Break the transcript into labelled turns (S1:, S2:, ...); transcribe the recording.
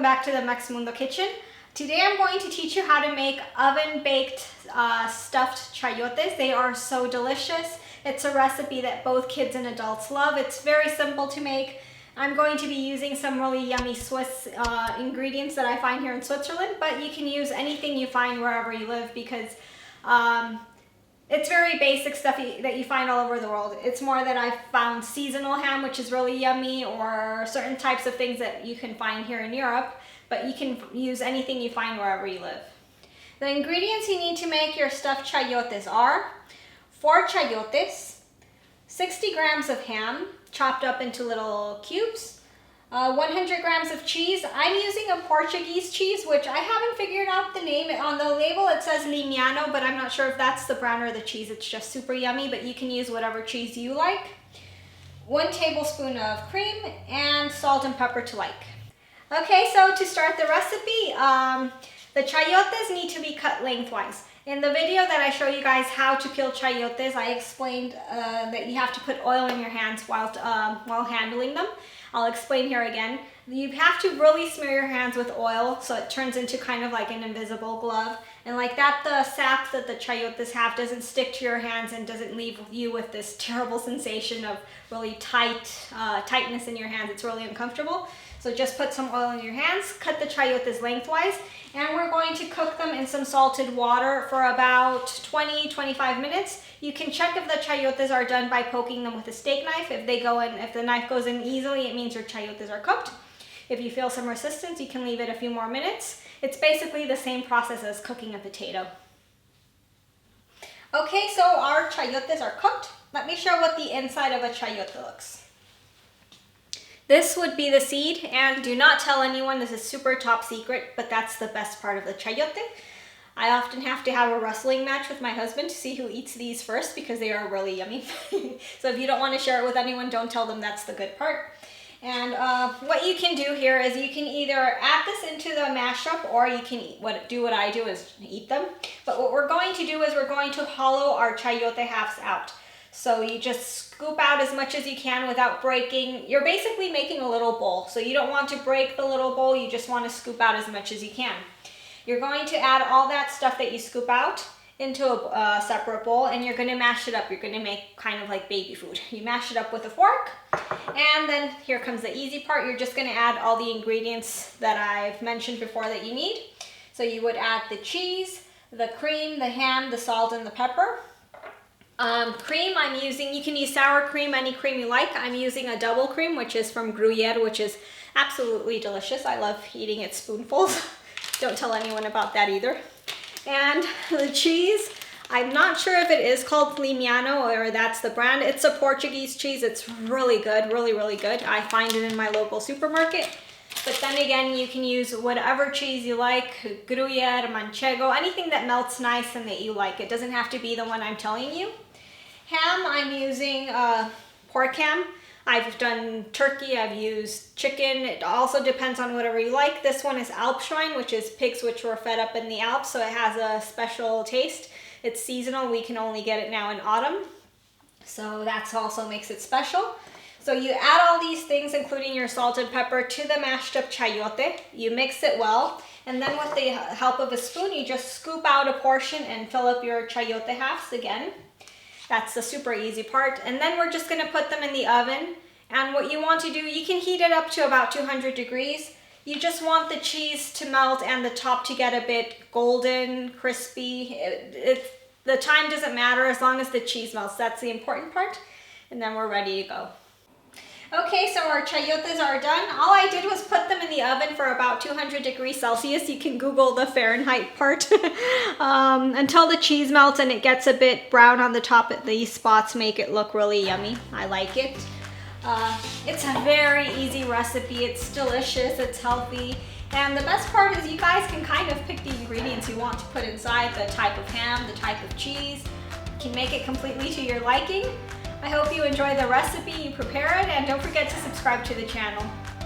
S1: back to the Mex Mundo kitchen. Today I'm going to teach you how to make oven-baked stuffed chayotes. They are so delicious. It's a recipe that both kids and adults love. It's very simple to make. I'm going to be using some really yummy Swiss ingredients that I find here in Switzerland, but you can use anything you find wherever you live because it's very basic stuff that you find all over the world. It's more that I've found seasonal ham, which is really yummy, or certain types of things that you can find here in Europe, but you can use anything you find wherever you live. The ingredients you need to make your stuffed chayotes are 4 chayotes, 60 grams of ham chopped up into little cubes, 100 grams of cheese. I'm using a Portuguese cheese, which I haven't figured out the name. On the label it says Limiano, but I'm not sure if that's the brand or the cheese. It's just super yummy, but you can use whatever cheese you like. 1 tablespoon of cream and salt and pepper to like. Okay, so to start the recipe, the chayotes need to be cut lengthwise. In the video that I show you guys how to peel chayotes, I explained that you have to put oil in your hands while handling them. I'll explain here again. You have to really smear your hands with oil so it turns into kind of like an invisible glove. And like that, the sap that the chayotes have doesn't stick to your hands and doesn't leave you with this terrible sensation of really tightness in your hands. It's really uncomfortable. So just put some oil in your hands, cut the chayotes lengthwise, and we're going to cook them in some salted water for about 20-25 minutes. You can check if the chayotes are done by poking them with a steak knife. If the knife goes in easily, it means your chayotes are cooked. If you feel some resistance, you can leave it a few more minutes. It's basically the same process as cooking a potato. Okay, so our chayotes are cooked. Let me show what the inside of a chayote looks. This would be the seed, and do not tell anyone, this is super top secret, but that's the best part of the chayote. I often have to have a wrestling match with my husband to see who eats these first because they are really yummy. So if you don't want to share it with anyone, don't tell them that's the good part. And what you can do here is you can either add this into the mashup, or you can do what I do is eat them. But what we're going to do is we're going to hollow our chayote halves out. So you just scoop out as much as you can without breaking. You're basically making a little bowl. So you don't want to break the little bowl, you just want to scoop out as much as you can. You're going to add all that stuff that you scoop out into a separate bowl, and you're going to mash it up. You're going to make kind of like baby food. You mash it up with a fork, and then here comes the easy part. You're just going to add all the ingredients that I've mentioned before that you need. So you would add the cheese, the cream, the ham, the salt, and the pepper. Cream I'm using, you can use sour cream, any cream you like. I'm using a double cream, which is from Gruyere, which is absolutely delicious. I love eating it spoonfuls. Don't tell anyone about that either. And the cheese, I'm not sure if it is called Limiano or that's the brand. It's a Portuguese cheese. It's really good, really good. I find it in my local supermarket. But then again, you can use whatever cheese you like, Gruyere, Manchego, anything that melts nice and that you like. It doesn't have to be the one I'm telling you. Ham, I'm using pork ham. I've done turkey, I've used chicken. It also depends on whatever you like. This one is Alpschwein, which is pigs which were fed up in the Alps, so it has a special taste. It's seasonal, we can only get it now in autumn. So that also makes it special. So you add all these things, including your salt and pepper, to the mashed up chayote. You mix it well, and then with the help of a spoon, you just scoop out a portion and fill up your chayote halves again. That's the super easy part. And then we're just gonna put them in the oven. And what you want to do, you can heat it up to about 200 degrees. You just want the cheese to melt and the top to get a bit golden, crispy. The time doesn't matter as long as the cheese melts. That's the important part. And then we're ready to go. Okay, so our chayotes are done. All I did was put them in the oven for about 200 degrees Celsius. You can Google the Fahrenheit part. Until the cheese melts and it gets a bit brown on the top. These spots make it look really yummy. I like it. It's a very easy recipe. It's delicious, it's healthy. And the best part is you guys can kind of pick the ingredients you want to put inside, the type of ham, the type of cheese. You can make it completely to your liking. I hope you enjoy the recipe, you prepare it, and don't forget to subscribe to the channel.